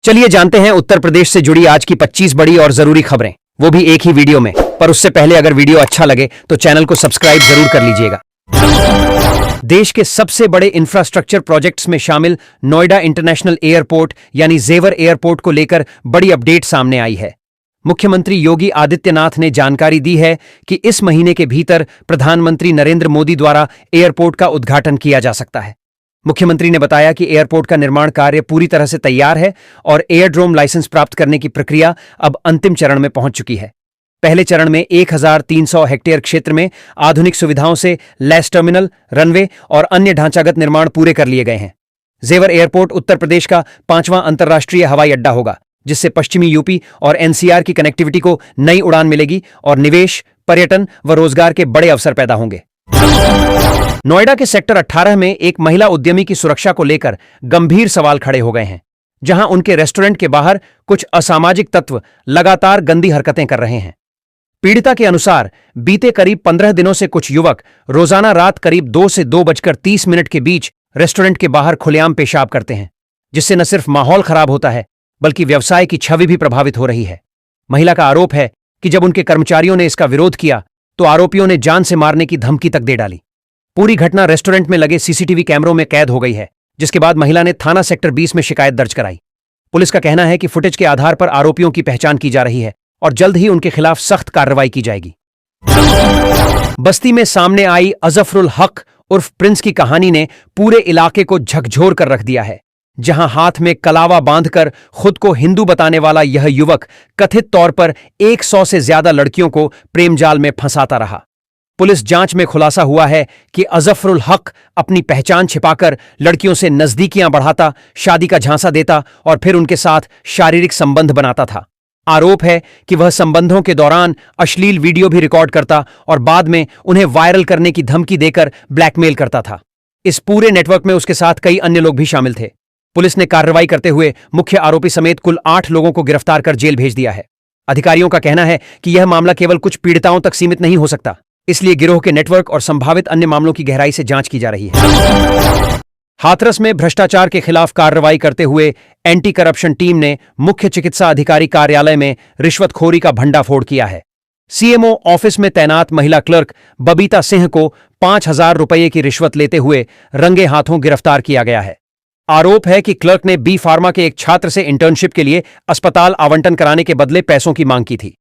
चलिए जानते हैं उत्तर प्रदेश से जुड़ी आज की 25 बड़ी और जरूरी खबरें, वो भी एक ही वीडियो में। पर उससे पहले अगर वीडियो अच्छा लगे तो चैनल को सब्सक्राइब जरूर कर लीजिएगा। देश के सबसे बड़े इंफ्रास्ट्रक्चर प्रोजेक्ट्स में शामिल नोएडा इंटरनेशनल एयरपोर्ट यानी जेवर एयरपोर्ट को लेकर बड़ी अपडेट सामने आई है। मुख्यमंत्री योगी आदित्यनाथ ने जानकारी दी है कि इस महीने के भीतर प्रधानमंत्री नरेंद्र मोदी द्वारा एयरपोर्ट का उद्घाटन किया जा सकता है। मुख्यमंत्री ने बताया कि एयरपोर्ट का निर्माण कार्य पूरी तरह से तैयार है और एयरड्रोम लाइसेंस प्राप्त करने की प्रक्रिया अब अंतिम चरण में पहुंच चुकी है। पहले चरण में 1300 हेक्टेयर क्षेत्र में आधुनिक सुविधाओं से लैस टर्मिनल, रनवे और अन्य ढांचागत निर्माण पूरे कर लिए गए हैं। जेवर एयरपोर्ट उत्तर प्रदेश का 5वां अंतर्राष्ट्रीय हवाई अड्डा होगा, जिससे पश्चिमी यूपी और एनसीआर की कनेक्टिविटी को नई उड़ान मिलेगी और निवेश, पर्यटन व रोजगार के बड़े अवसर पैदा होंगे। नोएडा के सेक्टर 18 में एक महिला उद्यमी की सुरक्षा को लेकर गंभीर सवाल खड़े हो गए हैं, जहां उनके रेस्टोरेंट के बाहर कुछ असामाजिक तत्व लगातार गंदी हरकतें कर रहे हैं। पीड़िता के अनुसार बीते करीब 15 दिनों से कुछ युवक रोजाना रात करीब 2 से 2:30 के बीच रेस्टोरेंट के बाहर खुलेआम पेशाब करते हैं, जिससे न सिर्फ माहौल खराब होता है बल्कि व्यवसाय की छवि भी प्रभावित हो रही है। महिला का आरोप है कि जब उनके कर्मचारियों ने इसका विरोध किया तो आरोपियों ने जान से मारने की धमकी तक दे डाली। पूरी घटना रेस्टोरेंट में लगे सीसीटीवी कैमरों में कैद हो गई है, जिसके बाद महिला ने थाना सेक्टर 20 में शिकायत दर्ज कराई। पुलिस का कहना है कि फुटेज के आधार पर आरोपियों की पहचान की जा रही है और जल्द ही उनके खिलाफ सख्त कार्रवाई की जाएगी। बस्ती में सामने आई अजफरुल हक उर्फ प्रिंस की कहानी ने पूरे इलाके को झकझोर कर रख दिया है, जहां हाथ में कलावा बांधकर खुद को हिंदू बताने वाला यह युवक कथित तौर पर 100 से ज्यादा लड़कियों को प्रेमजाल में फंसाता रहा। पुलिस जांच में खुलासा हुआ है कि अजफरुल हक अपनी पहचान छिपाकर लड़कियों से नजदीकियां बढ़ाता, शादी का झांसा देता और फिर उनके साथ शारीरिक संबंध बनाता था। आरोप है कि वह संबंधों के दौरान अश्लील वीडियो भी रिकॉर्ड करता और बाद में उन्हें वायरल करने की धमकी देकर ब्लैकमेल करता था। इस पूरे नेटवर्क में उसके साथ कई अन्य लोग भी शामिल थे। पुलिस ने कार्रवाई करते हुए मुख्य आरोपी समेत कुल 8 लोगों को गिरफ्तार कर जेल भेज दिया है। अधिकारियों का कहना है कि यह मामला केवल कुछ पीड़िताओं तक सीमित नहीं हो सकता, इसलिए गिरोह के नेटवर्क और संभावित अन्य मामलों की गहराई से जांच की जा रही है। हाथरस में भ्रष्टाचार के खिलाफ कार्रवाई करते हुए एंटी करप्शन टीम ने मुख्य चिकित्सा अधिकारी कार्यालय में रिश्वतखोरी का भंडाफोड़ किया है। सीएमओ ऑफिस में तैनात महिला क्लर्क बबीता सिंह को 5,000 रुपये की रिश्वत लेते हुए रंगे हाथों गिरफ्तार किया गया है। आरोप है कि क्लर्क ने बी फार्मा के एक छात्र से इंटर्नशिप के लिए अस्पताल आवंटन कराने के बदले पैसों की मांग की थी।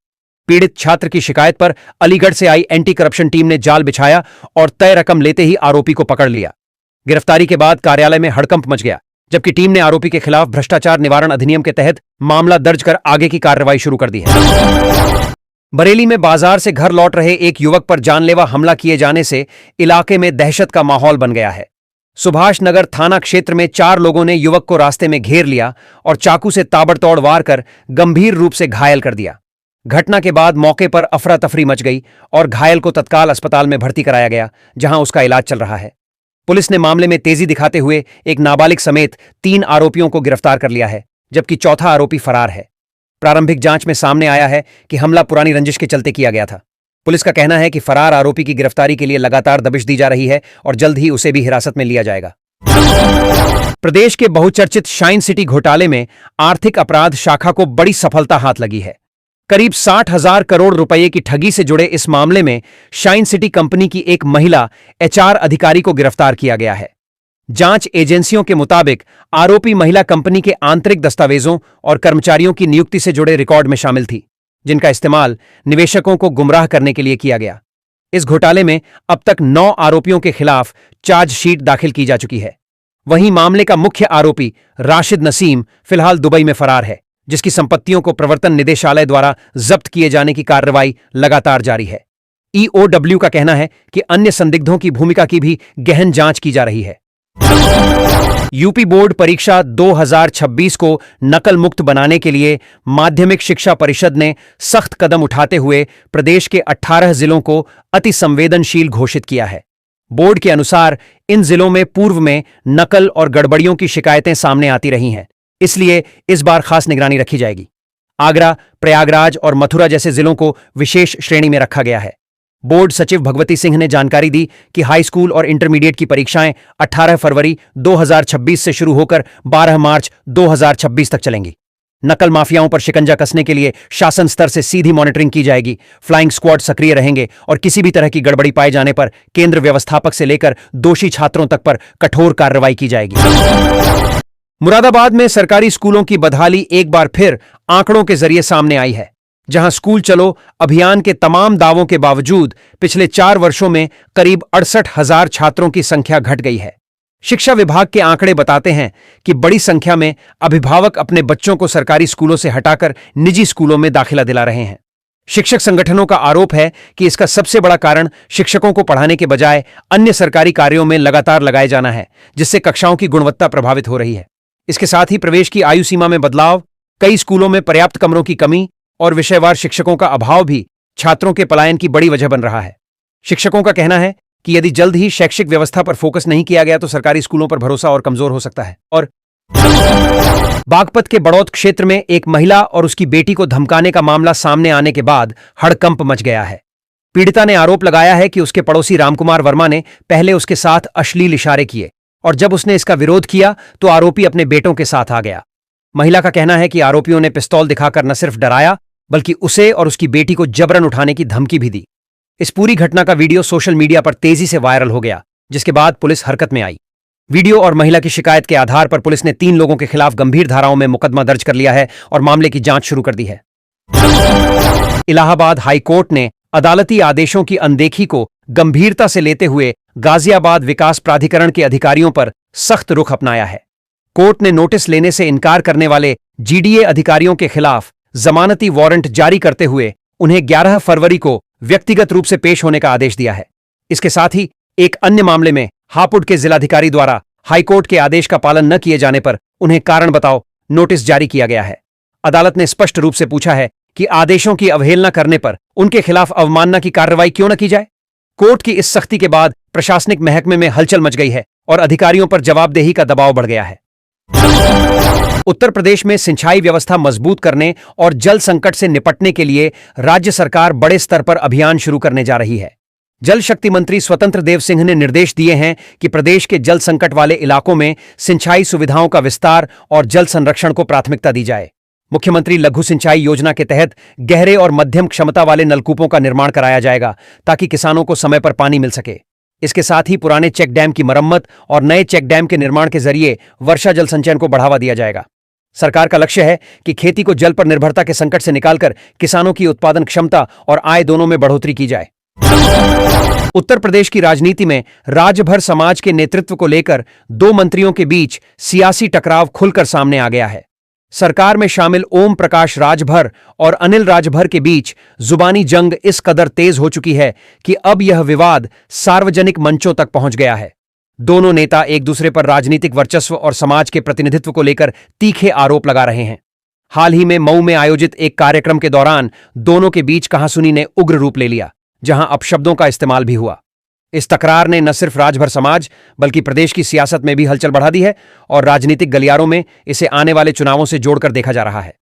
पीड़ित छात्र की शिकायत पर अलीगढ़ से आई एंटी करप्शन टीम ने जाल बिछाया और तय रकम लेते ही आरोपी को पकड़ लिया। गिरफ्तारी के बाद कार्यालय में हड़कंप मच गया, जबकि टीम ने आरोपी के खिलाफ भ्रष्टाचार निवारण अधिनियम के तहत मामला दर्ज कर आगे की कार्रवाई शुरू कर दी है। बरेली में बाजार से घर लौट रहे एक युवक पर जानलेवा हमला किए जाने से इलाके में दहशत का माहौल बन गया है। सुभाष नगर थाना क्षेत्र में 4 लोगों ने युवक को रास्ते में घेर लिया और चाकू से ताबड़तोड़ वार कर गंभीर रूप से घायल कर दिया। घटना के बाद मौके पर अफरा तफरी मच गई और घायल को तत्काल अस्पताल में भर्ती कराया गया, जहां उसका इलाज चल रहा है। पुलिस ने मामले में तेजी दिखाते हुए एक नाबालिग समेत 3 आरोपियों को गिरफ्तार कर लिया है, जबकि चौथा आरोपी फरार है। प्रारंभिक जांच में सामने आया है कि हमला पुरानी रंजिश के चलते किया गया था। पुलिस का कहना है कि फरार आरोपी की गिरफ्तारी के लिए लगातार दबिश दी जा रही है और जल्द ही उसे भी हिरासत में लिया जाएगा। प्रदेश के बहुचर्चित शाइन सिटी घोटाले में आर्थिक अपराध शाखा को बड़ी सफलता हाथ लगी है। करीब 60,000 करोड़ रुपए की ठगी से जुड़े इस मामले में शाइन सिटी कंपनी की एक महिला एचआर अधिकारी को गिरफ्तार किया गया है। जांच एजेंसियों के मुताबिक आरोपी महिला कंपनी के आंतरिक दस्तावेजों और कर्मचारियों की नियुक्ति से जुड़े रिकॉर्ड में शामिल थी, जिनका इस्तेमाल निवेशकों को गुमराह करने के लिए किया गया। इस घोटाले में अब तक 9 आरोपियों के खिलाफ चार्जशीट दाखिल की जा चुकी है। वहीं मामले का मुख्य आरोपी राशिद नसीम फिलहाल दुबई में फरार है, जिसकी संपत्तियों को प्रवर्तन निदेशालय द्वारा जब्त किए जाने की कार्रवाई लगातार जारी है। ईओडब्ल्यू का कहना है कि अन्य संदिग्धों की भूमिका की भी गहन जांच की जा रही है। यूपी बोर्ड परीक्षा 2026 को नकल मुक्त बनाने के लिए माध्यमिक शिक्षा परिषद ने सख्त कदम उठाते हुए प्रदेश के 18 जिलों को अति संवेदनशील घोषित किया है। बोर्ड के अनुसार इन जिलों में पूर्व में नकल और गड़बड़ियों की शिकायतें सामने आती रही हैं, इसलिए इस बार खास निगरानी रखी जाएगी। आगरा, प्रयागराज और मथुरा जैसे जिलों को विशेष श्रेणी में रखा गया है। बोर्ड सचिव भगवती सिंह ने जानकारी दी कि हाई स्कूल और इंटरमीडिएट की परीक्षाएं 18 फरवरी 2026 से शुरू होकर 12 मार्च 2026 तक चलेंगी। नकल माफियाओं पर शिकंजा कसने के लिए शासन स्तर से सीधी मॉनिटरिंग की जाएगी। फ्लाइंग स्क्वाड सक्रिय रहेंगे और किसी भी तरह की गड़बड़ी पाए जाने पर केंद्र व्यवस्थापक से लेकर दोषी छात्रों तक पर कठोर कार्रवाई की जाएगी। मुरादाबाद में सरकारी स्कूलों की बदहाली एक बार फिर आंकड़ों के जरिए सामने आई है, जहां स्कूल चलो अभियान के तमाम दावों के बावजूद पिछले 4 वर्षों में करीब 68,000 छात्रों की संख्या घट गई है। शिक्षा विभाग के आंकड़े बताते हैं कि बड़ी संख्या में अभिभावक अपने बच्चों को सरकारी स्कूलों से हटाकर निजी स्कूलों में दाखिला दिला रहे हैं। शिक्षक संगठनों का आरोप है कि इसका सबसे बड़ा कारण शिक्षकों को पढ़ाने के बजाय अन्य सरकारी कार्यों में लगातार लगाए जाना है, जिससे कक्षाओं की गुणवत्ता प्रभावित हो रही है। इसके साथ ही प्रवेश की आयु सीमा में बदलाव, कई स्कूलों में पर्याप्त कमरों की कमी और विषयवार शिक्षकों का अभाव भी छात्रों के पलायन की बड़ी वजह बन रहा है। शिक्षकों का कहना है कि यदि जल्द ही शैक्षिक व्यवस्था पर फोकस नहीं किया गया तो सरकारी स्कूलों पर भरोसा और कमजोर हो सकता है। और बागपत के बड़ौत क्षेत्र में एक महिला और उसकी बेटी को धमकाने का मामला सामने आने के बाद हड़कंप मच गया है। पीड़िता ने आरोप लगाया है कि उसके पड़ोसी रामकुमार वर्मा ने पहले उसके साथ अश्लील इशारे किए और जब उसने इसका विरोध किया तो आरोपी अपने बेटों के साथ आ गया। महिला का कहना है कि आरोपियों ने पिस्तौल दिखाकर न सिर्फ डराया बल्कि उसे और उसकी बेटी को जबरन उठाने की धमकी भी दी। इस पूरी घटना का वीडियो सोशल मीडिया पर तेजी से वायरल हो गया, जिसके बाद पुलिस हरकत में आई। वीडियो और महिला की शिकायत के आधार पर पुलिस ने 3 लोगों के खिलाफ गंभीर धाराओं में मुकदमा दर्ज कर लिया है और मामले की जांच शुरू कर दी है। इलाहाबाद हाई कोर्ट ने अदालती आदेशों की अनदेखी को गंभीरता से लेते हुए गाजियाबाद विकास प्राधिकरण के अधिकारियों पर सख्त रुख अपनाया है। कोर्ट ने नोटिस लेने से इनकार करने वाले जीडीए अधिकारियों के खिलाफ जमानती वारंट जारी करते हुए उन्हें 11 फरवरी को व्यक्तिगत रूप से पेश होने का आदेश दिया है। इसके साथ ही एक अन्य मामले में हापुड़ के जिलाधिकारी द्वारा हाईकोर्ट के आदेश का पालन न किए जाने पर उन्हें कारण बताओ नोटिस जारी किया गया है। अदालत ने स्पष्ट रूप से पूछा है कि आदेशों की अवहेलना करने पर उनके खिलाफ अवमानना की कार्रवाई क्यों न की जाए। कोर्ट की इस सख्ती के बाद प्रशासनिक महकमे में हलचल मच गई है और अधिकारियों पर जवाबदेही का दबाव बढ़ गया है। उत्तर प्रदेश में सिंचाई व्यवस्था मजबूत करने और जल संकट से निपटने के लिए राज्य सरकार बड़े स्तर पर अभियान शुरू करने जा रही है। जल शक्ति मंत्री स्वतंत्र देव सिंह ने निर्देश दिए हैं कि प्रदेश के जल संकट वाले इलाकों में सिंचाई सुविधाओं का विस्तार और जल संरक्षण को प्राथमिकता दी जाए। मुख्यमंत्री लघु सिंचाई योजना के तहत गहरे और मध्यम क्षमता वाले नलकूपों का निर्माण कराया जाएगा ताकि किसानों को समय पर पानी मिल सके। इसके साथ ही पुराने चेक डैम की मरम्मत और नए चेक डैम के निर्माण के जरिए वर्षा जल संचयन को बढ़ावा दिया जाएगा। सरकार का लक्ष्य है कि खेती को जल पर निर्भरता के संकट से निकालकर किसानों की उत्पादन क्षमता और आय दोनों में बढ़ोतरी की जाए। उत्तर प्रदेश की राजनीति में राजभर समाज के नेतृत्व को लेकर 2 मंत्रियों के बीच सियासी टकराव खुलकर सामने आ गया है। सरकार में शामिल ओम प्रकाश राजभर और अनिल राजभर के बीच जुबानी जंग इस कदर तेज हो चुकी है कि अब यह विवाद सार्वजनिक मंचों तक पहुंच गया है। दोनों नेता एक दूसरे पर राजनीतिक वर्चस्व और समाज के प्रतिनिधित्व को लेकर तीखे आरोप लगा रहे हैं। हाल ही में मऊ में आयोजित एक कार्यक्रम के दौरान दोनों के बीच कहासुनी ने उग्र रूप ले लिया, जहां अपशब्दों का इस्तेमाल भी हुआ। इस तकरार ने न सिर्फ राजभर समाज बल्कि प्रदेश की सियासत में भी हलचल बढ़ा दी है और राजनीतिक गलियारों में इसे आने वाले चुनावों से जोड़कर देखा जा रहा है।